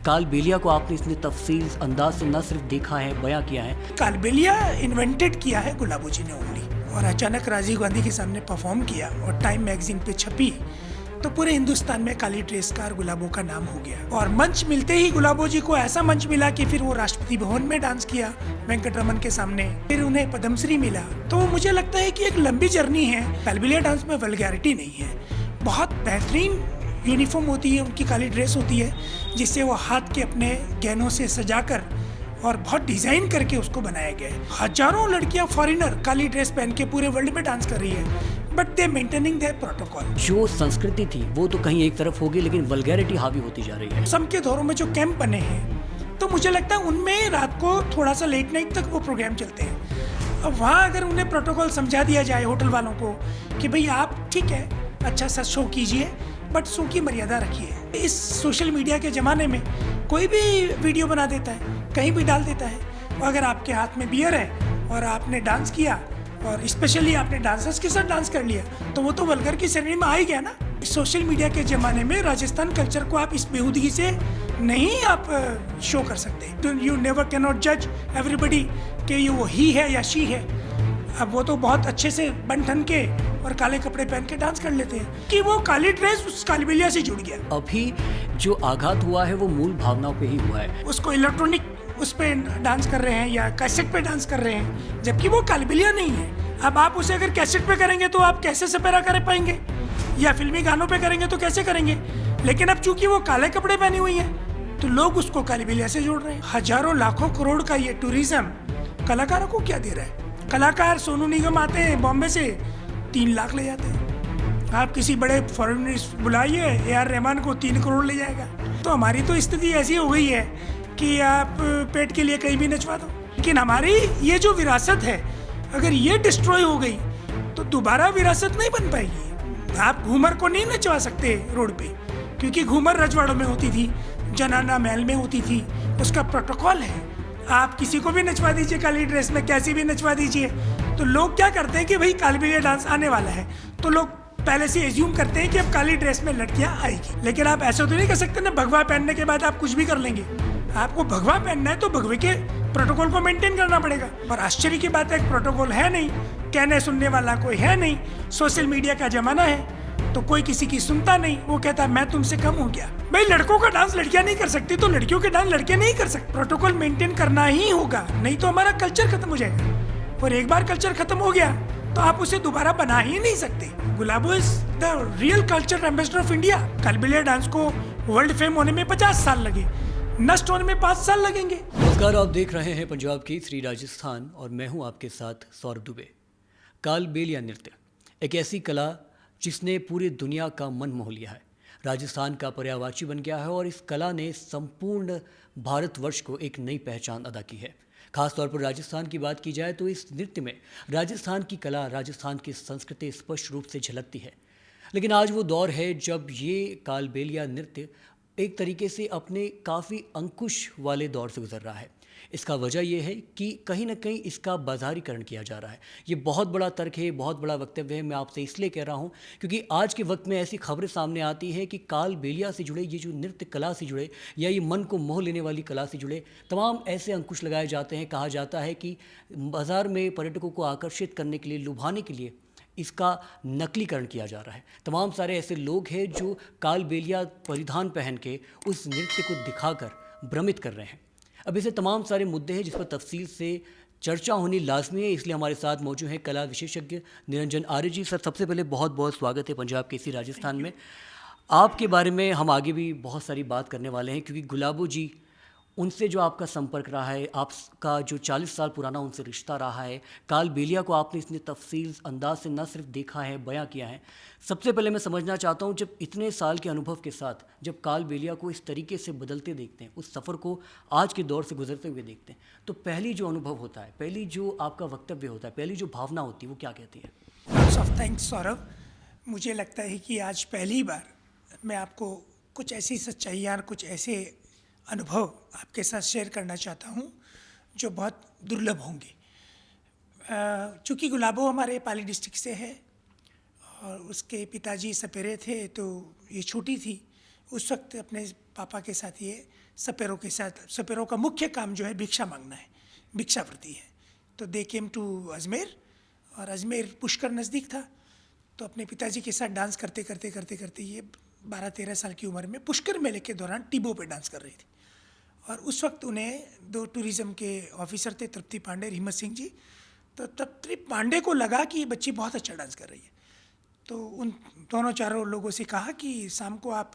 कालबेलिया को आपने इतने तफसील अंदाज से न सिर्फ देखा है, बयां किया है। कालबेलिया इन्वेंटेड किया है गुलाबो जी ने ओनली, और अचानक राजीव गांधी के सामने परफॉर्म किया और टाइम मैगजीन पे छपी तो पूरे हिंदुस्तान में काली ड्रेस का गुलाबो का नाम हो गया। और मंच मिलते ही गुलाबो जी को ऐसा मंच मिला कि फिर वो राष्ट्रपति भवन में डांस किया वेंकटरमन के सामने, फिर उन्हें पद्मश्री मिला। तो मुझे लगता है कि एक लंबी जर्नी है। कालबेलिया डांस में वल्गैरिटी नहीं है, बहुत बेहतरीन यूनिफॉर्म होती है, उनकी काली ड्रेस होती है जिससे वो हाथ के अपने गहनों से सजाकर और बहुत डिजाइन करके उसको बनाया गया है। हजारों लड़कियां फॉरेनर काली ड्रेस पहन के पूरे वर्ल्ड में डांस कर रही है, but they maintaining their protocol. जो संस्कृति थी वो तो कहीं एक तरफ होगी, लेकिन वल्गैरिटी हावी होती जा रही है। असम के दौरों में जो कैंप बने हैं तो मुझे लगता है उनमें रात को थोड़ा सा लेट नाइट तक वो प्रोग्राम चलते हैं। अब वहाँ अगर उन्हें प्रोटोकॉल समझा दिया जाए होटल वालों को कि भाई आप ठीक है अच्छा सा शो कीजिए, बट शो की मर्यादा रखिए। इस सोशल मीडिया के ज़माने में कोई भी वीडियो बना देता है, कहीं भी डाल देता है, और अगर आपके हाथ में बियर है और आपने डांस किया और स्पेशली आपने डांसर्स के साथ डांस कर लिया तो वो तो वल्गर की श्रेणी में आ ही गया ना। सोशल मीडिया के ज़माने में राजस्थान कल्चर को आप इस बेहूदगी से नहीं आप शो कर सकते। यू नेवर कैन नॉट जज एवरीबडी कि ये वो ही है या शी है। अब वो तो बहुत अच्छे से बन ठन के और काले कपड़े पहन के डांस कर लेते हैं कि वो काली ड्रेस उस कालबेलिया से जुड़ गया। अभी जो आघात हुआ है वो मूल भावनाओं पे ही हुआ है। उसको इलेक्ट्रॉनिक उस पे डांस कर रहे हैं या कैसेट पे डांस कर रहे हैं, जबकि वो कालबेलिया नहीं है। अब आप उसे अगर कैसेट पे करेंगे तो आप कैसे सपेरा कर पाएंगे, या फिल्मी गानों पे करेंगे तो कैसे करेंगे। लेकिन अब चूंकि वो काले कपड़े पहनी हुई है तो लोग उसको कालबेलिया से जोड़ रहे हैं। हजारों लाखों करोड़ का ये टूरिज्म कलाकारों को क्या दे रहा है। कलाकार सोनू निगम आते हैं बॉम्बे से 3 लाख ले जाते हैं। आप किसी बड़े फॉरेनर बुलाइए, AR रहमान को 3 करोड़ ले जाएगा। तो हमारी तो स्थिति ऐसी हो गई है कि आप पेट के लिए कहीं भी नचवा दो। लेकिन हमारी ये जो विरासत है अगर ये डिस्ट्रॉय हो गई तो दोबारा विरासत नहीं बन पाएगी। आप घूमर को नहीं नचवा सकते रोड पे, क्योंकि घूमर रजवाड़ों में होती थी, जनाना महल में होती थी, उसका प्रोटोकॉल है। आप किसी को भी नचवा दीजिए काली ड्रेस में, कैसी भी नचवा दीजिए, तो लोग क्या करते हैं कि भाई कालबेलिया डांस आने वाला है तो लोग पहले से एज्यूम करते हैं कि अब काली ड्रेस में लड़कियां आएगी। लेकिन आप ऐसा तो नहीं कर सकते ना, भगवा पहनने के बाद आप कुछ भी कर लेंगे। आपको भगवा पहनना है तो भगवे के प्रोटोकॉल को मेंटेन करना पड़ेगा। और आश्चर्य की बात है एक प्रोटोकॉल है नहीं, कहने सुनने वाला कोई है नहीं। सोशल मीडिया का जमाना है तो कोई किसी की सुनता नहीं, वो कहता है मैं तुमसे कम हूँ क्या। भाई लड़कों का डांस लड़कियां नहीं कर सकती तो लड़कियों के डांस लड़के नहीं कर सकते। प्रोटोकॉल मेंटेन करना ही होगा, नहीं तो हमारा कल्चर खत्म हो जाएगा। और एक बार कल्चर खत्म हो गया तो आप उसे दोबारा बना ही नहीं सकते। Gulabo is the real culture ambassador of India. Kalbelia dance को वर्ल्ड फेम होने में 50 साल लगे, नष्ट होने में 5 साल लगेंगे। नमस्कार, आप देख रहे हैं पंजाब की 3 राजस्थान और मैं हूं आपके साथ सौरभ दुबे। कालबेलिया नृत्य एक ऐसी कला जिसने पूरी दुनिया का मन मोह लिया है, राजस्थान का पर्यायवाची बन गया है और इस कला ने संपूर्ण भारतवर्ष को एक नई पहचान अदा की है। खासतौर पर राजस्थान की बात की जाए तो इस नृत्य में राजस्थान की कला, राजस्थान की संस्कृति स्पष्ट रूप से झलकती है। लेकिन आज वो दौर है जब ये कालबेलिया नृत्य एक तरीके से अपने काफ़ी अंकुश वाले दौर से गुजर रहा है। इसका वजह यह है कि कहीं ना कहीं इसका बाजारीकरण किया जा रहा है। ये बहुत बड़ा तर्क है, बहुत बड़ा वक्तव्य है। मैं आपसे इसलिए कह रहा हूँ क्योंकि आज के वक्त में ऐसी खबरें सामने आती हैं कि कालबेलिया से जुड़े, ये जो नृत्य कला से जुड़े या ये मन को मोह लेने वाली कला से जुड़े तमाम ऐसे अंकुश लगाए जाते हैं। कहा जाता है कि बाज़ार में पर्यटकों को आकर्षित करने के लिए, लुभाने के लिए इसका नकलीकरण किया जा रहा है। तमाम सारे ऐसे लोग हैं जो कालबेलिया परिधान पहन के उस नृत्य को दिखाकर भ्रमित कर रहे हैं। अब ऐसे तमाम सारे मुद्दे हैं जिस पर तफसील से चर्चा होनी लाजमी है, इसलिए हमारे साथ मौजूद हैं कला विशेषज्ञ निरंजन आर्य जी। सर, सबसे पहले बहुत बहुत स्वागत है पंजाब के इसी राजस्थान में। आपके बारे में हम आगे भी बहुत सारी बात करने वाले हैं क्योंकि गुलाबो जी, उनसे जो आपका संपर्क रहा है, आपका जो 40 साल पुराना उनसे रिश्ता रहा है, कालबेलिया को आपने इतने तफसील अंदाज से न सिर्फ देखा है, बयां किया है। सबसे पहले मैं समझना चाहता हूं, जब इतने साल के अनुभव के साथ जब कालबेलिया को इस तरीके से बदलते देखते हैं, उस सफ़र को आज के दौर से गुजरते हुए देखते हैं, तो पहली जो अनुभव होता है, पहली जो आपका वक्तव्य होता है, पहली जो भावना होती है, वो क्या कहती है? Lots of thanks Saurabh. मुझे लगता है कि आज पहली बार मैं आपको कुछ ऐसी सच्चाइयाँ और कुछ ऐसे अनुभव आपके साथ शेयर करना चाहता हूँ जो बहुत दुर्लभ होंगे। चूँकि गुलाबो हमारे पाली डिस्ट्रिक्ट से है और उसके पिताजी सपेरे थे तो ये छोटी थी, उस वक्त अपने पापा के साथ ये सपेरों के साथ। सपेरों का मुख्य काम जो है भिक्षा मांगना है, भिक्षावृत्ति है। तो दे केम टू अजमेर, और अजमेर पुष्कर नज़दीक था। तो अपने पिताजी के साथ डांस करते करते करते करते ये 12-13 साल की उम्र में पुष्कर मेले के दौरान टिबो पे डांस कर रही थी। और उस वक्त उन्हें 2 टूरिज़्म के ऑफिसर थे, तृप्ति पांडे, हिम्मत सिंह जी। तो तृप्ति पांडे को लगा कि ये बच्ची बहुत अच्छा डांस कर रही है। तो उन दोनों चारों लोगों से कहा कि शाम को आप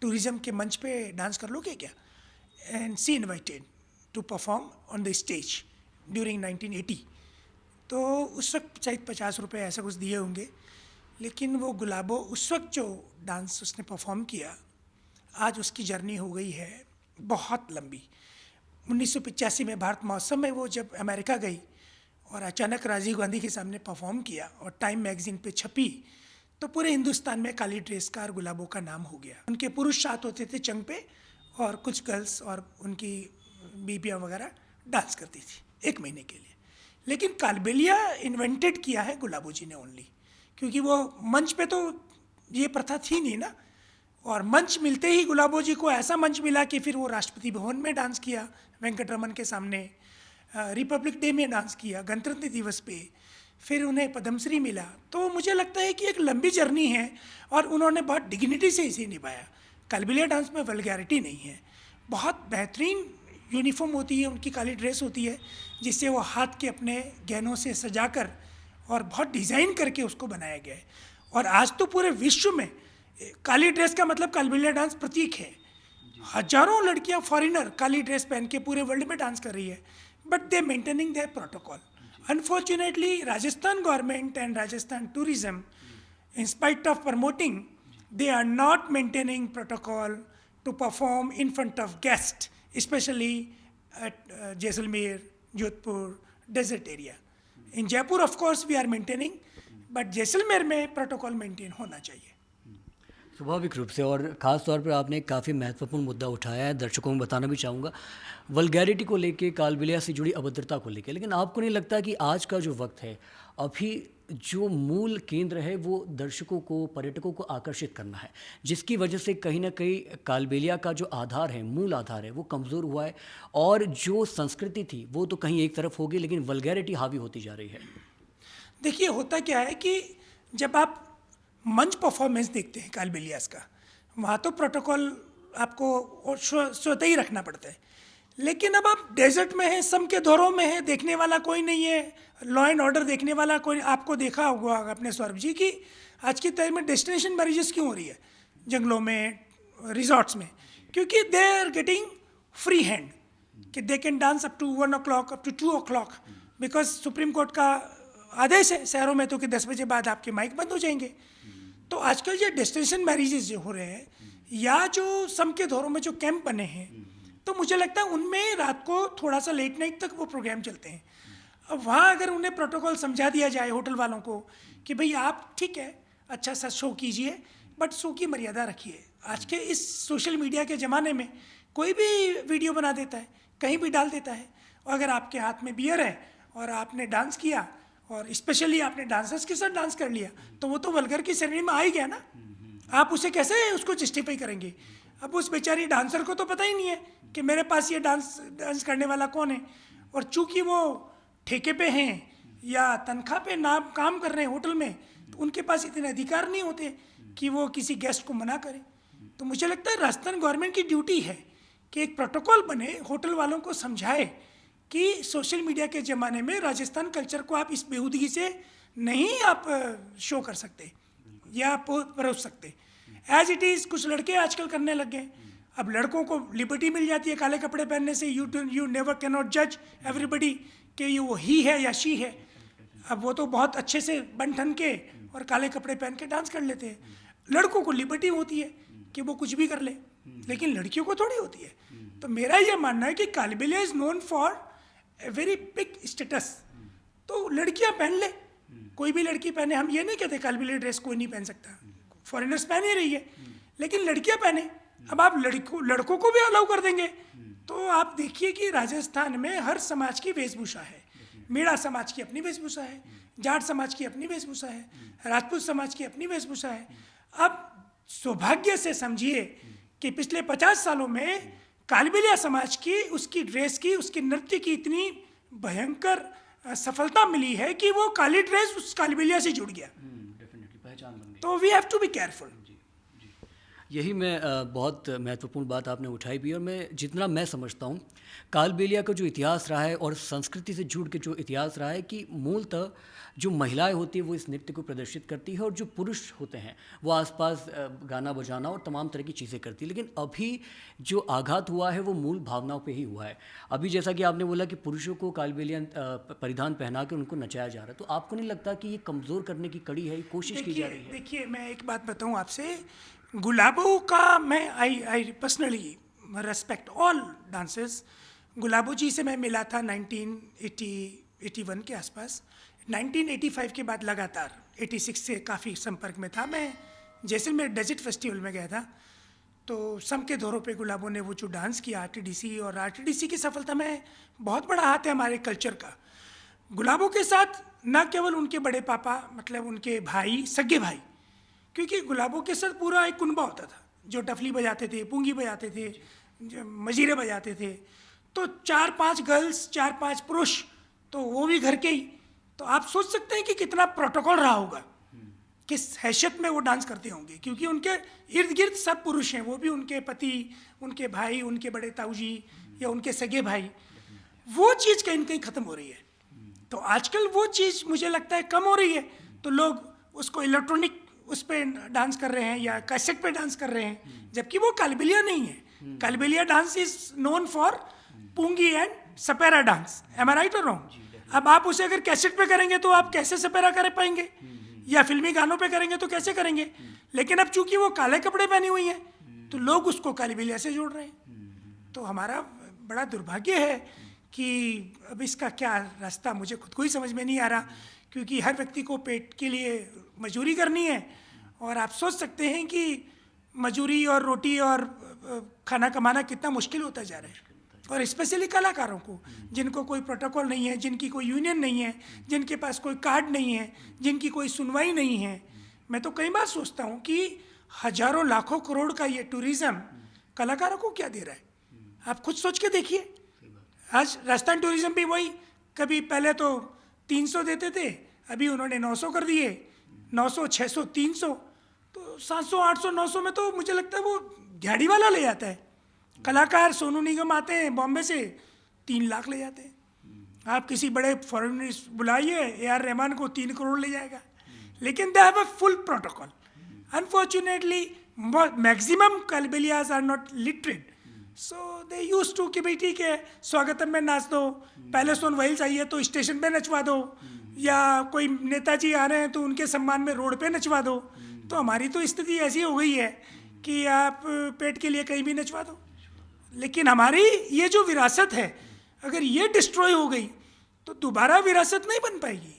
टूरिज़्म के मंच पे डांस कर लोगे क्या? And she invited to perform on the stage during 1980। तो उस वक्त शायद 50 रुपये ऐसा कुछ दिए होंगे। लेकिन वो गुलाबो उस वक्त जो डांस उसने परफॉर्म किया, आज उसकी जर्नी हो गई है बहुत लंबी। 1985 में भारत महोत्सव में वो जब अमेरिका गई और अचानक राजीव गांधी के सामने परफॉर्म किया और टाइम मैगज़ीन पे छपी, तो पूरे हिंदुस्तान में काली ड्रेस का और गुलाबों का नाम हो गया। उनके पुरुष साथ होते थे चंग पे, और कुछ गर्ल्स और उनकी बीबियाँ वगैरह डांस करती थी 1 महीने के लिए। लेकिन कालबेलिया इन्वेंटेड किया है गुलाबो जी ने ओनली, क्योंकि वो मंच पे तो ये प्रथा थी नहीं ना। और मंच मिलते ही गुलाबो जी को ऐसा मंच मिला कि फिर वो राष्ट्रपति भवन में डांस किया वेंकटरमन के सामने, रिपब्लिक डे में डांस किया, गणतंत्र दिवस पे, फिर उन्हें पद्मश्री मिला। तो मुझे लगता है कि एक लंबी जर्नी है और उन्होंने बहुत डिग्निटी से इसे निभाया। कालबेलिया डांस में वल्गैरिटी नहीं है, बहुत बेहतरीन यूनिफॉर्म होती है, उनकी काली ड्रेस होती है जिससे वो हाथ के अपने गहनों से सजाकर और बहुत डिज़ाइन करके उसको बनाया गया है। और आज तो पूरे विश्व में काली ड्रेस का मतलब कालबेलिया डांस प्रतीक है। हजारों लड़कियां फॉरेनर काली ड्रेस पहन के पूरे वर्ल्ड में डांस कर रही है, but they maintaining their protocol. Unfortunately Rajasthan government and Rajasthan tourism, in spite of promoting, they are not maintaining protocol to perform in front of guests, especially at Jaisalmer, Jodhpur, desert area. In Jaipur, of course, we are maintaining, but Jaisalmer में protocol maintain होना चाहिए। स्वाभाविक रूप से, और ख़ास तौर पर आपने एक काफ़ी महत्वपूर्ण मुद्दा उठाया है, दर्शकों को बताना भी चाहूँगा, वल्गैरिटी को लेके, कालबेलिया से जुड़ी अभद्रता को लेके। लेकिन आपको नहीं लगता कि आज का जो वक्त है, अभी जो मूल केंद्र है वो दर्शकों को, पर्यटकों को आकर्षित करना है, जिसकी वजह से कहीं ना कहीं कालबेलिया का जो आधार है, मूल आधार है, वो कमज़ोर हुआ है, और जो संस्कृति थी वो तो कहीं एक तरफ होगी, लेकिन वल्गैरिटी हावी होती जा रही है। देखिए, होता क्या है कि जब आप मंच परफॉर्मेंस देखते हैं कालबेलियास का, वहाँ तो प्रोटोकॉल आपको स्वतः ही रखना पड़ता है। लेकिन अब आप डेजर्ट में हैं, सम के दौरों में हैं, देखने वाला कोई नहीं है, लॉ एंड ऑर्डर देखने वाला कोई। आपको देखा होगा अपने सौरभ जी की आज की तारीख में डेस्टिनेशन मैरिजेस क्यों हो रही है जंगलों में, रिजॉर्ट्स में, क्योंकि they are getting free hand कि they can dance up to 1 o'clock, up to 2 o'clock, because Supreme Court का आदेश है शहरों में तो कि 10 बजे बाद आपके माइक बंद हो जाएंगे। तो आजकल ये डेस्टिनेशन मैरिजेस जो हो रहे हैं, या जो सम के दौरों में जो कैंप बने हैं, तो मुझे लगता है उनमें रात को थोड़ा सा लेट नाइट तक वो प्रोग्राम चलते हैं। अब वहाँ अगर उन्हें प्रोटोकॉल समझा दिया जाए होटल वालों को कि भाई आप ठीक है अच्छा सा शो कीजिए, बट शो की मर्यादा रखिए। आज के इस सोशल मीडिया के ज़माने में कोई भी वीडियो बना देता है, कहीं भी डाल देता है, और अगर आपके हाथ में बियर है और आपने डांस किया, और स्पेशली आपने डांसर्स के साथ डांस कर लिया, तो वो तो वल्गर की श्रेणी में आ ही गया ना। आप उसे कैसे उसको जस्टिफाई करेंगे? अब उस बेचारी डांसर को तो पता ही नहीं है कि मेरे पास ये डांस करने वाला कौन है, और चूंकि वो ठेके पे हैं या तनख्वाह पे नाम काम कर रहे हैं होटल में, तो उनके पास इतने अधिकार नहीं होते कि वो किसी गेस्ट को मना करें। तो मुझे लगता है राजस्थान गवर्नमेंट की ड्यूटी है कि एक प्रोटोकॉल बने, होटल वालों को समझाए कि सोशल मीडिया के ज़माने में राजस्थान कल्चर को आप इस बेहूदगी से नहीं आप शो कर सकते या परोस सकते। एज इट इज़ कुछ लड़के आजकल करने लग गए। अब लड़कों को लिबर्टी मिल जाती है काले कपड़े पहनने से। यू नेवर कैन नॉट जज एवरीबडी कि ये वो ही है या शी है। अब वो तो बहुत अच्छे से बन ठन के और काले कपड़े पहन के डांस कर लेते हैं। लड़कों को लिबर्टी होती है कि वो कुछ भी कर ले, लेकिन लड़कियों को थोड़ी होती है। तो मेरा ये मानना है कि Kalbelia is known for a very big status. तो लड़कियां पहन ले, कोई भी लड़की पहने। हम ये नहीं कहते कालबेलिया ड्रेस कोई नहीं पहन सकता, फॉरेनर्स पहन ही रही है, लेकिन लड़कियां पहने। अब आप लड़कों को भी अलाउ कर देंगे, तो आप देखिए कि राजस्थान में हर समाज की वेशभूषा है। मेड़ा समाज की अपनी वेशभूषा है, जाट समाज की अपनी वेशभूषा है, राजपूत समाज की अपनी वेशभूषा है। अब सौभाग्य से समझिए कि पिछले 50 सालों में कालबेलिया समाज की, उसकी ड्रेस की, उसके नृत्य की इतनी भयंकर सफलता मिली है कि वो काली ड्रेस उस कालबेलिया से जुड़ गया। डेफिनेटली पहचान बन गई। तो we have to be careful. यही मैं बहुत महत्वपूर्ण बात आपने उठाई भी, और मैं जितना मैं समझता हूँ कालबेलिया का जो इतिहास रहा है और संस्कृति से जुड़ के जो इतिहास रहा है कि मूलतः जो महिलाएं होती हैं वो इस नृत्य को प्रदर्शित करती है और जो पुरुष होते हैं वो आसपास गाना बजाना और तमाम तरह की चीज़ें करती है। लेकिन अभी जो आघात हुआ है वो मूल भावनाओं पे ही हुआ है। अभी जैसा कि आपने बोला कि पुरुषों को कालबेलिया परिधान पहना के उनको नचाया जा रहा है, तो आपको नहीं लगता कि ये कमज़ोर करने की कड़ी है, ये कोशिश की जा रही है? देखिए मैं एक बात बताऊं आपसे, गुलाबो का मैं I personally respect all dancers. Gulabo ji से मैं मिला था 1981 के आसपास। 1985 के बाद लगातार 86 से काफ़ी संपर्क में था। मैं जैसलमेर डेजर्ट फेस्टिवल में गया था, तो सम के दौरों पे गुलाबों ने वो जो डांस किया आरटीडीसी, और आरटीडीसी की सफलता में बहुत बड़ा हाथ है हमारे कल्चर का। गुलाबों के साथ न केवल उनके बड़े पापा, मतलब उनके भाई, सगे भाई, क्योंकि गुलाबों के साथ पूरा एक कुनबा होता था जो टफली बजाते थे, पुंगी बजाते थे, जो मजीरे बजाते थे। तो 4-5 गर्ल्स, 4-5 पुरुष, तो वो भी घर के ही। तो आप सोच सकते हैं कि कितना प्रोटोकॉल रहा होगा, किस हैसियत में वो डांस करते होंगे, क्योंकि उनके इर्द गिर्द सब पुरुष हैं, वो भी उनके पति, उनके भाई, उनके बड़े ताऊजी या उनके सगे भाई। वो चीज़ कहीं ना कहीं ख़त्म हो रही है। तो आजकल वो चीज़ मुझे लगता है कम हो रही है, तो लोग उसको इलेक्ट्रॉनिक उस पर डांस कर रहे हैं या कैसेट पे डांस कर रहे हैं, जबकि वो कालबेलिया नहीं है। Kalbelia dance is known for pungi and sapera dance. Am I right और रॉन्ग? अब आप उसे अगर कैसेट पे करेंगे तो आप कैसे सपेरा कर पाएंगे, या फिल्मी गानों पे करेंगे तो कैसे करेंगे? लेकिन अब चूंकि वो काले कपड़े पहनी हुई हैं तो लोग उसको कालबेलिया से जोड़ रहे हैं। तो हमारा बड़ा दुर्भाग्य है कि अब इसका क्या रास्ता मुझे खुद को ही समझ में नहीं आ रहा, क्योंकि हर व्यक्ति को पेट के लिए मजदूरी करनी है, और आप सोच सकते हैं कि मजदूरी और रोटी और खाना कमाना कितना मुश्किल होता जा रहा है। और स्पेशली कलाकारों को, जिनको कोई प्रोटोकॉल नहीं है, जिनकी कोई यूनियन नहीं है, जिनके पास कोई कार्ड नहीं है, जिनकी कोई सुनवाई नहीं है। मैं तो कई बार सोचता हूँ कि हजारों लाखों करोड़ का ये टूरिज़्म कलाकारों को क्या दे रहा है? आप खुद सोच के देखिए। आज राजस्थान टूरिज़्म भी वही, कभी पहले तो 300 देते थे, अभी उन्होंने 900 कर दिए, 900, 600, 300, तो 700, 800, 900 में तो मुझे लगता है वो दिहाड़ी वाला ले जाता है। कलाकार सोनू निगम आते हैं बॉम्बे से, 3 लाख ले जाते हैं। आप किसी बड़े फॉरेनिस्ट बुलाइए, AR रहमान को 3 करोड़ ले जाएगा, लेकिन they have a full protocol. Unfortunately maximum Kalbelias are not literate, so they use to कि भाई ठीक है स्वागतम में नाच दो, पहले सोन वही चाहिए तो स्टेशन पे नचवा दो, या कोई नेताजी आ रहे हैं तो उनके सम्मान में रोड पे नचवा दो। तो हमारी तो स्थिति ऐसी हो गई है कि आप पेट के लिए कहीं भी नचवा दो। लेकिन हमारी ये जो विरासत है, अगर ये डिस्ट्रॉय हो गई तो दोबारा विरासत नहीं बन पाएगी।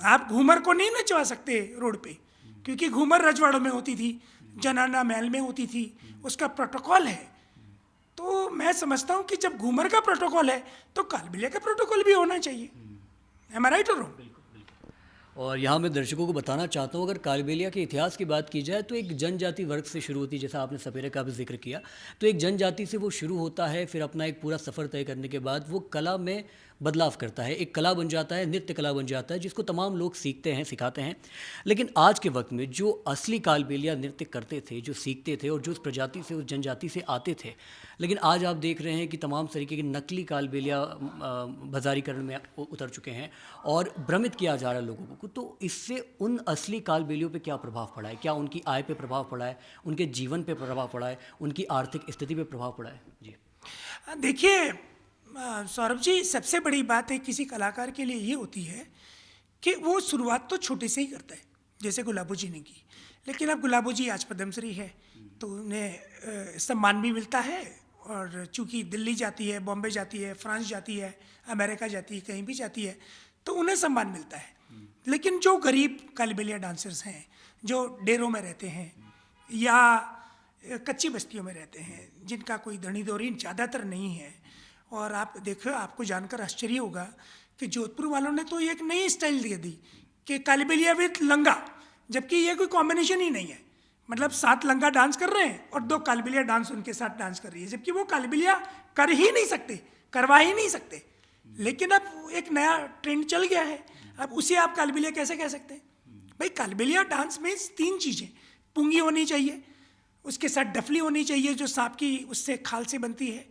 आप घूमर को नहीं नचवा सकते रोड पे, क्योंकि घूमर रजवाड़ों में होती थी, जनाना महल में होती थी, उसका प्रोटोकॉल है। तो मैं समझता हूँ कि जब घूमर का प्रोटोकॉल है तो कालबेलिया का प्रोटोकॉल भी होना चाहिए। एम आई राइट और रॉन्ग? और यहाँ मैं दर्शकों को बताना चाहता हूँ, अगर कालबेलिया के इतिहास की बात की जाए तो एक जनजाति वर्ग से शुरू होती है, जैसा आपने सपेरे का भी जिक्र किया, तो एक जनजाति से वो शुरू होता है, फिर अपना एक पूरा सफ़र तय करने के बाद वो कला में बदलाव करता है, एक कला बन जाता है, नृत्य कला बन जाता है, जिसको तमाम लोग सीखते हैं, सिखाते हैं। लेकिन आज के वक्त में जो असली कालबेलिया नृत्य करते थे, जो सीखते थे और जो उस प्रजाति से, उस जनजाति से आते थे, लेकिन आज आप देख रहे हैं कि तमाम तरीके के नकली कालबेलिया बाजारीकरण में उतर चुके हैं और भ्रमित किया जा रहा है लोगों को। तो इससे उन असली कालबेलियों पे क्या प्रभाव पड़ा है? क्या उनकी आय पे प्रभाव पड़ा है, उनके जीवन पे प्रभाव पड़ा है, उनकी आर्थिक स्थिति पे प्रभाव पड़ा है? जी देखिए सौरभ जी, सबसे बड़ी बात है किसी कलाकार के लिए ये होती है कि वो शुरुआत तो छोटे से ही करता है, जैसे गुलाबो जी ने की। लेकिन अब गुलाबो जी आज पद्मश्री है तो उन्हें सम्मान भी मिलता है, और चूँकि दिल्ली जाती है, बॉम्बे जाती है, फ्रांस जाती है, अमेरिका जाती है, कहीं भी जाती है तो उन्हें सम्मान मिलता है। लेकिन जो गरीब कालबेलिया डांसर्स हैं, जो डेरों में रहते हैं या कच्ची बस्तियों में रहते हैं, जिनका कोई धनी दौरीन ज़्यादातर नहीं है, और आप देखो, आपको जानकर आश्चर्य होगा कि जोधपुर वालों ने तो एक नई स्टाइल दे दी कि कालबेलिया विद लंगा, जबकि ये कोई कॉम्बिनेशन ही नहीं है। मतलब 7 लंगा डांस कर रहे हैं और 2 कालबिलिया डांस उनके साथ डांस कर रही है, जबकि वो कालबिलिया कर ही नहीं सकते, करवा ही नहीं सकते। लेकिन अब एक नया ट्रेंड चल गया है, अब उसे आप कालबिलिया कैसे कह सकते हैं? भाई कालबिलिया डांस में 3 चीज़ें, पुंगी होनी चाहिए, उसके साथ डफली होनी चाहिए जो सांप की उससे खाल से बनती है,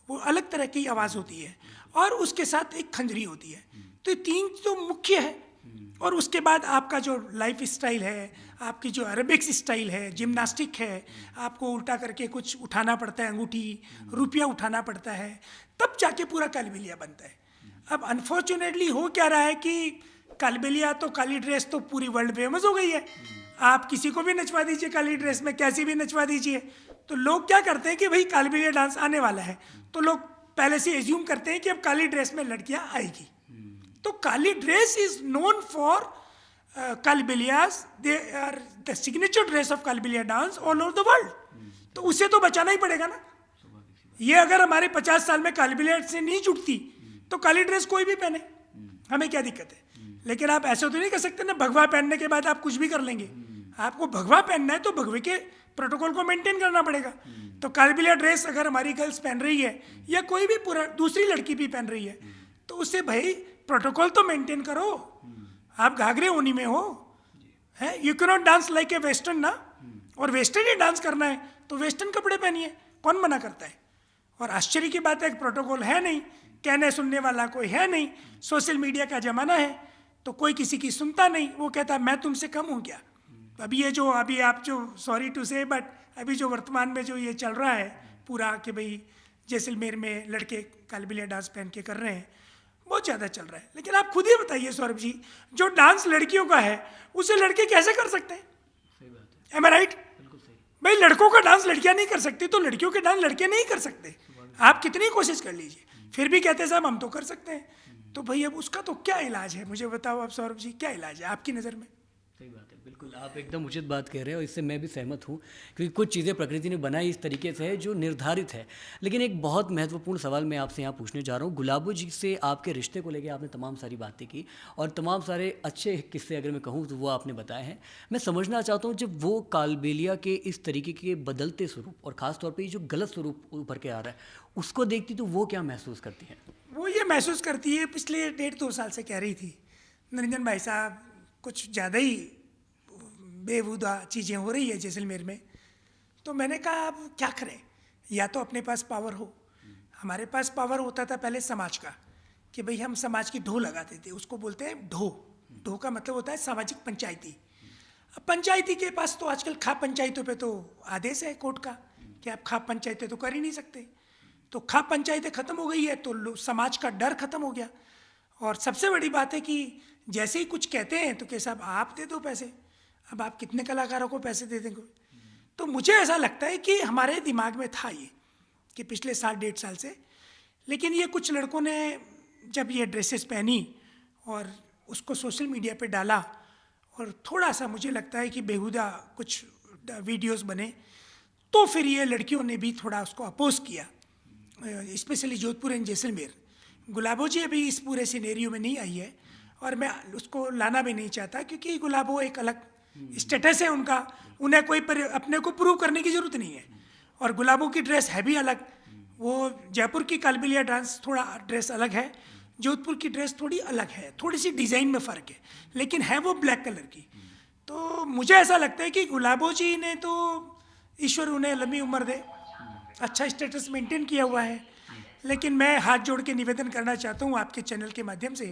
वो अलग तरह की आवाज़ होती है, और उसके साथ एक खंजरी होती है। तो ये 3 तो मुख्य है। और उसके बाद आपका जो लाइफ स्टाइल है, आपकी जो एरोबिक्स स्टाइल है, जिम्नास्टिक है, आपको उल्टा करके कुछ उठाना पड़ता है, अंगूठी रुपया उठाना पड़ता है, तब जाके पूरा कालबेलिया बनता है। अब अनफॉर्चुनेटली हो क्या रहा है कि कालबेलिया तो काली ड्रेस तो पूरी वर्ल्ड फेमस हो गई है, आप किसी को भी नचवा दीजिए काली ड्रेस में, कैसी भी नचवा दीजिए, तो लोग क्या करते हैं कि भाई कालबेलिया डांस आने वाला है, तो लोग पहले से एज्यूम करते हैं कि अब काली ड्रेस में लड़कियां आएगी। तो kali dress is known for Kalbelias, they are the signature dress of Kalbelia dance all over the world. तो उसे तो बचाना ही पड़ेगा ना। ये अगर हमारे 50 साल में कालबेलिया से नहीं जुटती तो काली ड्रेस कोई भी पहने, हमें क्या दिक्कत है। लेकिन आप ऐसे तो नहीं कर सकते ना, भगवा पहनने के बाद आप कुछ भी कर लेंगे। आपको भगवा पहनना है तो भगवे के प्रोटोकॉल को मेंटेन करना पड़ेगा। तो कालबेलिया ड्रेस अगर हमारी गर्ल्स पहन रही है या कोई भी पूरा दूसरी लड़की भी पहन रही है, तो उससे भाई प्रोटोकॉल तो मेंटेन करो। आप घाघरे ऊनी में हो, है, you can not dance like a western ना, और वेस्टर्न ही डांस करना है तो वेस्टर्न कपड़े पहनिए, कौन मना करता है। और आश्चर्य की बात है, एक प्रोटोकॉल है नहीं, कहने सुनने वाला कोई है नहीं, सोशल मीडिया का ज़माना है तो कोई किसी की सुनता नहीं, वो कहता है मैं तुमसे कम हूँ क्या। अभी ये जो अभी आप जो सॉरी टू से बट अभी जो वर्तमान में जो ये चल रहा है पूरा कि भाई जैसलमेर में लड़के कालबेलिया डांस पहन के कर रहे हैं, बहुत ज़्यादा चल रहा है। लेकिन आप खुद ही बताइए सौरभ जी, जो डांस लड़कियों का है उसे लड़के कैसे कर सकते हैं? सही बात है, एम आई राइट? बिल्कुल सही। भाई लड़कों का डांस लड़कियां नहीं कर सकती तो लड़कियों के डांस लड़के नहीं कर सकते। आप कितनी कोशिश कर लीजिए, फिर भी कहते हैं साहब हम तो कर सकते हैं। तो भाई अब उसका तो क्या इलाज है, मुझे बताओ आप सौरभ जी, क्या इलाज है आपकी नज़र में? सही बात है, बिल्कुल आप एकदम उचित बात कह रहे हैं और इससे मैं भी सहमत हूँ, क्योंकि कुछ चीज़ें प्रकृति ने बनाई इस तरीके से है जो निर्धारित है। लेकिन एक बहुत महत्वपूर्ण सवाल मैं आपसे यहाँ पूछने जा रहा हूँ। गुलाबो जी से आपके रिश्ते को लेकर आपने तमाम सारी बातें की और तमाम सारे अच्छे किस्से अगर मैं कहूँ तो वो आपने बताए हैं। मैं समझना चाहता हूँ, जब वो कालबेलिया के इस तरीके के बदलते स्वरूप और ख़ासतौर पर ये जो गलत स्वरूप उभर के आ रहा है उसको देखती तो वो क्या महसूस करती हैं? वो ये महसूस करती है, पिछले 1.5-2 साल से कह रही थी निरंजन भाई साहब कुछ ज़्यादा ही बेहुदा चीज़ें हो रही है जैसलमेर में। तो मैंने कहा अब क्या करें, या तो अपने पास पावर हो, हमारे पास पावर होता था पहले समाज का कि भाई हम समाज की ढो लगाते थे, उसको बोलते हैं ढो। ढो का मतलब होता है सामाजिक पंचायती। अब पंचायती के पास तो आजकल खाप पंचायतों पे तो आदेश है कोर्ट का कि आप खाप पंचायतें तो कर ही नहीं सकते। तो खाप पंचायतें ख़त्म हो गई है तो समाज का डर खत्म हो गया। और सबसे बड़ी बात है कि जैसे ही कुछ कहते हैं तो कि साहब आप दे दो पैसे, अब आप कितने कलाकारों को पैसे दे देंगे। तो मुझे ऐसा लगता है कि हमारे दिमाग में था ये कि पिछले 1.5 साल से, लेकिन ये कुछ लड़कों ने जब ये ड्रेसेस पहनी और उसको सोशल मीडिया पे डाला और थोड़ा सा मुझे लगता है कि बेहुदा कुछ वीडियोस बने, तो फिर ये लड़कियों ने भी थोड़ा उसको अपोज किया, स्पेशली जोधपुर एंड जैसलमेर। गुलाबो जी अभी इस पूरे सिनेरियो में नहीं आई है और मैं उसको लाना भी नहीं चाहता, क्योंकि गुलाबो एक अलग स्टेटस है उनका, उन्हें कोई अपने को प्रूव करने की ज़रूरत नहीं है। और गुलाबो की ड्रेस है भी अलग, वो जयपुर की कालबेलिया डांस थोड़ा ड्रेस अलग है, जोधपुर की ड्रेस थोड़ी अलग है, थोड़ी सी डिज़ाइन में फ़र्क है, लेकिन है वो ब्लैक कलर की। तो मुझे ऐसा लगता है कि गुलाबो जी ने तो ईश्वर उन्हें लंबी उम्र दे, अच्छा स्टेटस मेंटेन किया हुआ है। लेकिन मैं हाथ जोड़ के निवेदन करना चाहता हूँ आपके चैनल के माध्यम से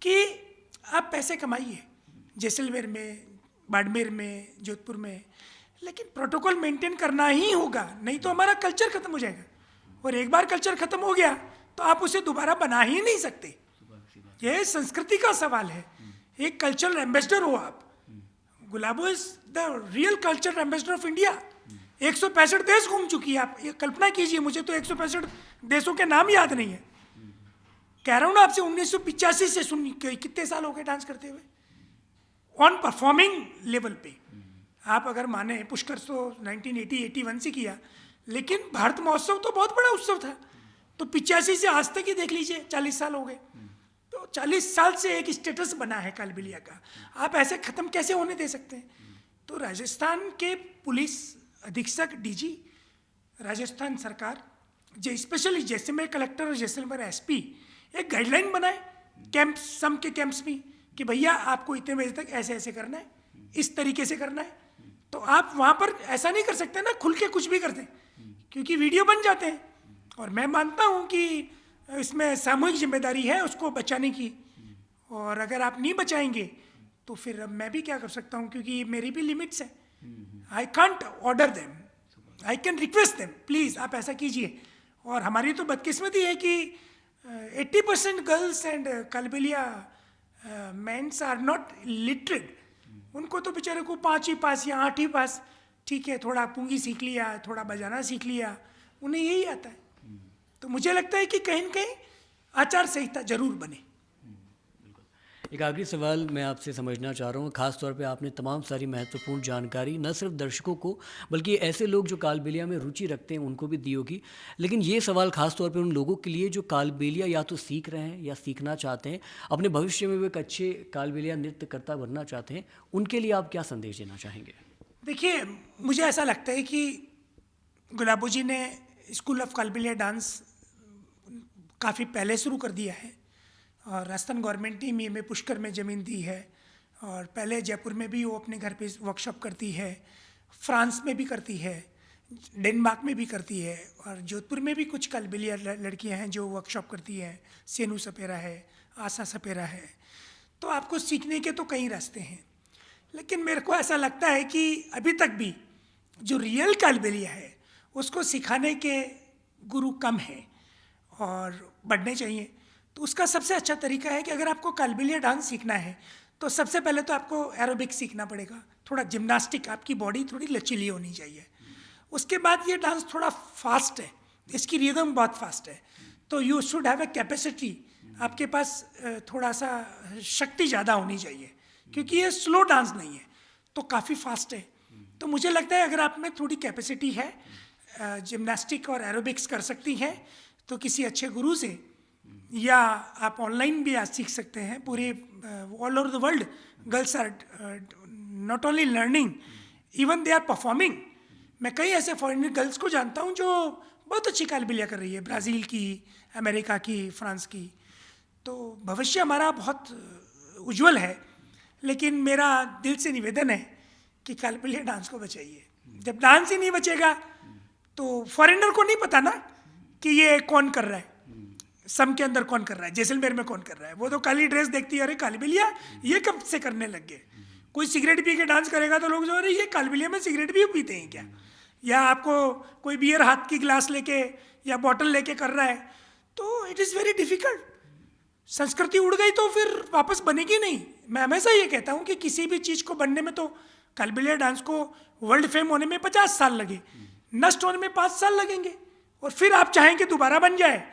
कि आप पैसे कमाइए जैसलमेर में, बाड़मेर में, जोधपुर में, लेकिन प्रोटोकॉल मेंटेन करना ही होगा, नहीं तो हमारा कल्चर ख़त्म हो जाएगा। और एक बार कल्चर ख़त्म हो गया तो आप उसे दोबारा बना ही नहीं सकते। यह संस्कृति का सवाल है, एक कल्चरल एम्बेसडर हो आप। Gulabo is the real cultural ambassador of India. 165 देश घूम चुकी है, आप ये कल्पना कीजिए, मुझे तो 165 देशों के नाम याद नहीं है। कह रहा हूँ ना आपसे, 1985 से सुन कितने साल हो गए डांस करते हुए ऑन परफॉर्मिंग लेवल पे। आप अगर माने पुष्कर तो 1980-81 से किया, लेकिन भारत महोत्सव तो बहुत बड़ा उत्सव था। तो 85 से आज तक ही देख लीजिए, 40 साल हो गए। तो 40 साल से एक स्टेटस बना है कालबेलिया का, आप ऐसे ख़त्म कैसे होने दे सकते हैं? तो राजस्थान के पुलिस अधीक्षक डीजी, राजस्थान सरकार, जो स्पेशली जैसलमेर कलेक्टर और जैसलमेर एसपी एक गाइडलाइन बनाए कैंप्स, सम के कैंप्स में, कि भैया आपको इतने बजे तक ऐसे ऐसे करना है, इस तरीके से करना है। तो आप वहाँ पर ऐसा नहीं कर सकते ना खुल के कुछ भी करते, क्योंकि वीडियो बन जाते हैं। और मैं मानता हूँ कि इसमें सामूहिक जिम्मेदारी है उसको बचाने की, और अगर आप नहीं बचाएंगे तो फिर मैं भी क्या कर सकता हूँ, क्योंकि मेरी भी लिमिट्स है। I can't order them, I can request them, please आप ऐसा कीजिए। और हमारी तो बदकिस्मती है कि 80% girls and Kalbelia mens are not literate. उनको तो बेचारे को 5वीं पास या 8वीं पास, ठीक है, थोड़ा पुंगी सीख लिया, थोड़ा बजाना सीख लिया, उन्हें यही आता है। तो मुझे लगता है कि कहीं न कहीं आचार संहिता जरूर बने। एक आखिरी सवाल मैं आपसे समझना चाह रहा हूँ, ख़ास तौर पे आपने तमाम सारी महत्वपूर्ण जानकारी न सिर्फ दर्शकों को बल्कि ऐसे लोग जो कालबेलिया में रुचि रखते हैं उनको भी दी होगी, लेकिन ये सवाल ख़ास तौर पे उन लोगों के लिए जो कालबेलिया या तो सीख रहे हैं या सीखना चाहते हैं, अपने भविष्य में वो एक अच्छे कालबेलिया नृत्यकर्ता बनना चाहते हैं, उनके लिए आप क्या संदेश देना चाहेंगे? देखिए, मुझे ऐसा लगता है कि गुलाबो जी ने स्कूल ऑफ कालबेलिया डांस काफ़ी पहले शुरू कर दिया है, और राजस्थान गवर्नमेंट ने हमें पुष्कर में ज़मीन दी है, और पहले जयपुर में भी वो अपने घर पे वर्कशॉप करती है, फ्रांस में भी करती है, डेनमार्क में भी करती है, और जोधपुर में भी कुछ कालबेलिया लड़कियां हैं जो वर्कशॉप करती हैं। सेनू सपेरा है, आशा सपेरा है। तो आपको सीखने के तो कई रास्ते हैं, लेकिन मेरे को ऐसा लगता है कि अभी तक भी जो रियल कालबेलिया है उसको सिखाने के गुरु कम हैं और बढ़ने चाहिए। तो उसका सबसे अच्छा तरीका है कि अगर आपको कालबेलिया डांस सीखना है तो सबसे पहले तो आपको एरोबिक्स सीखना पड़ेगा, थोड़ा जिम्नास्टिक, आपकी बॉडी थोड़ी लचीली होनी चाहिए। उसके बाद ये डांस थोड़ा फास्ट है, इसकी रिदम बहुत फास्ट है, तो you should have a capacity, आपके पास थोड़ा सा शक्ति ज़्यादा होनी चाहिए, क्योंकि ये स्लो डांस नहीं है, तो काफ़ी फास्ट है। तो मुझे लगता है अगर आप में थोड़ी कैपेसिटी है, जिम्नास्टिक और एरोबिक्स कर सकती हैं, तो किसी अच्छे गुरु से, या आप ऑनलाइन भी आज सीख सकते हैं। पूरे all over the world girls are not only learning, even they are performing. मैं कई ऐसे फॉरेनर गर्ल्स को जानता हूँ जो बहुत अच्छी कालबेलिया कर रही है, ब्राज़ील की, अमेरिका की, फ्रांस की। तो भविष्य हमारा बहुत उज्जवल है, लेकिन मेरा दिल से निवेदन है कि कालबेलिया डांस को बचाइए। जब डांस ही नहीं बचेगा तो फॉरेनर को नहीं पता ना कि ये कौन कर रहा है, सम के अंदर कौन कर रहा है, जैसलमेर में कौन कर रहा है। वो तो काली ड्रेस देखती है, अरे कालबेलिया ये कब से करने लग गए। कोई सिगरेट पी के डांस करेगा तो लोग जो, अरे ये कालबेलिया में सिगरेट भी पीते हैं क्या, या आपको कोई बियर हाथ की गिलास लेके या बॉटल लेके कर रहा है, तो इट इज़ वेरी डिफिकल्ट। संस्कृति उड़ गई तो फिर वापस बनेगी नहीं। मैं हमेशा ये कहता हूँ कि किसी भी चीज़ को बनने में, तो कालबेलिया डांस को वर्ल्ड फेम होने में 50 साल लगे, नष्ट होने में 5 साल लगेंगे, और फिर आप चाहें कि दोबारा बन जाए,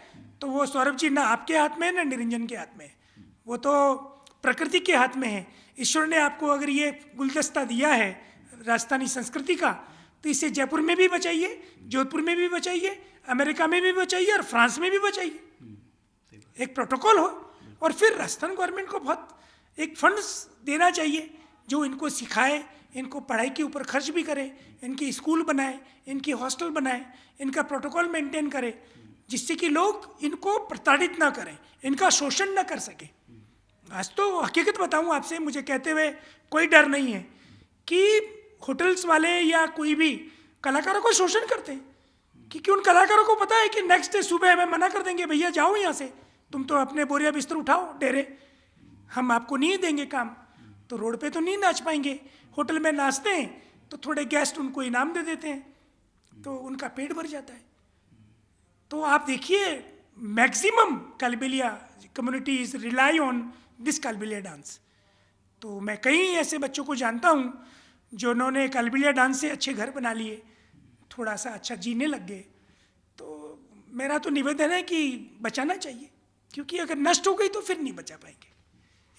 तो वो सौरभ जी ना आपके हाथ में है ना निरंजन के हाथ में है, वो तो प्रकृति के हाथ में है। ईश्वर ने आपको अगर ये गुलदस्ता दिया है राजस्थानी संस्कृति का, तो इसे जयपुर में भी बचाइए, जोधपुर में भी बचाइए, अमेरिका में भी बचाइए, और फ्रांस में भी बचाइए। एक प्रोटोकॉल हो, और फिर राजस्थान गवर्नमेंट को बहुत एक फंड्स देना चाहिए जो इनको सिखाए, इनको पढ़ाई के ऊपर खर्च भी करे, इनकी स्कूल बनाए, इनकी हॉस्टल बनाए, इनका प्रोटोकॉल मेंटेन करे, जिससे कि लोग इनको प्रताड़ित ना करें, इनका शोषण ना कर सके। आज तो हकीकत बताऊं आपसे, मुझे कहते हुए कोई डर नहीं है कि होटल्स वाले या कोई भी कलाकारों को शोषण करते हैं, क्योंकि उन कलाकारों को पता है कि नेक्स्ट डे सुबह हमें मना कर देंगे, भैया जाओ यहाँ से, तुम तो अपने बोरिया बिस्तर उठाओ डेरे, हम आपको नहीं देंगे काम। तो रोड पे तो नहीं नाच पाएंगे, होटल में नाचते हैं तो थोड़े गेस्ट उनको इनाम दे देते हैं, तो उनका पेट भर जाता है। तो आप देखिए, maximum Kalbelia communities rely on this Kalbelia dance. तो मैं कई ऐसे बच्चों को जानता हूँ जो उन्होंने कालबेलिया डांस से अच्छे घर बना लिए, थोड़ा सा अच्छा जीने लग गए। तो मेरा तो निवेदन है कि बचाना चाहिए, क्योंकि अगर नष्ट हो गई तो फिर नहीं बचा पाएंगे,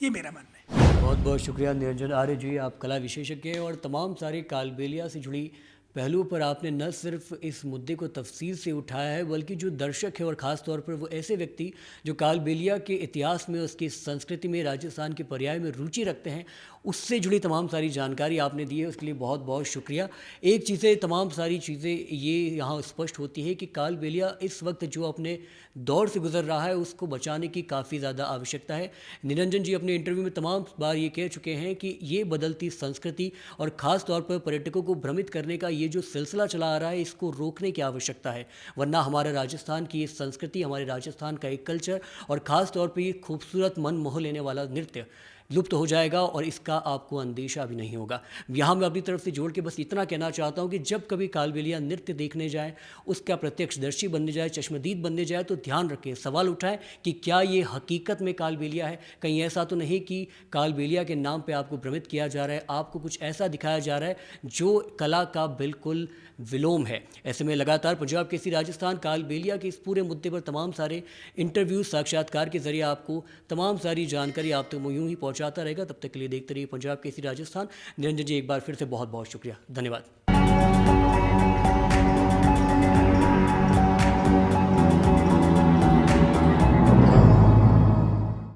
ये मेरा मानना है। बहुत बहुत शुक्रिया निरंजन आर्य जी, आप कला विशेषज्ञ हैं और तमाम सारी कालबेलिया से जुड़ी पहलू पर आपने न सिर्फ इस मुद्दे को तफसील से उठाया है, बल्कि जो दर्शक है और ख़ास तौर पर वो ऐसे व्यक्ति जो कालबेलिया के इतिहास में, उसकी संस्कृति में, राजस्थान के पर्याय में रुचि रखते हैं, उससे जुड़ी तमाम सारी जानकारी आपने दी है, उसके लिए बहुत बहुत शुक्रिया। एक चीज़ें, तमाम सारी चीज़ें ये यहाँ स्पष्ट होती है कि कालबेलिया इस वक्त जो अपने दौर से गुजर रहा है उसको बचाने की काफ़ी ज़्यादा आवश्यकता है। निरंजन जी अपने इंटरव्यू में तमाम बार ये कह चुके हैं कि ये बदलती संस्कृति और ख़ास तौर पर पर्यटकों को भ्रमित करने का ये जो सिलसिला चला आ रहा है, इसको रोकने की आवश्यकता है, वरना हमारे राजस्थान की ये संस्कृति, हमारे राजस्थान का एक कल्चर और ख़ास तौर पर ये खूबसूरत मन मोह लेने वाला नृत्य लुप्त हो जाएगा और इसका आपको अंदेशा भी नहीं होगा। यहाँ मैं अपनी तरफ से जोड़ के बस इतना कहना चाहता हूँ कि जब कभी कालबेलिया नृत्य देखने जाएँ, उसका प्रत्यक्षदर्शी बनने जाए, चश्मदीद बनने जाए, तो ध्यान रखें, सवाल उठाएं कि क्या ये हकीकत में कालबेलिया है। कहीं ऐसा तो नहीं कि कालबेलिया के नाम पे आपको भ्रमित किया जा रहा है, आपको कुछ ऐसा दिखाया जा रहा है जो कला का बिल्कुल विलोम है। ऐसे में लगातार पंजाब केसरी राजस्थान कालबेलिया के इस पूरे मुद्दे पर तमाम सारे इंटरव्यू, साक्षात्कार के जरिए आपको तमाम सारी जानकारी आप तक यूँ ही पहुँचाता रहेगा। तब तक के लिए देखते रहिए पंजाब केसरी राजस्थान। निरंजन जी, एक बार फिर से बहुत बहुत शुक्रिया, धन्यवाद।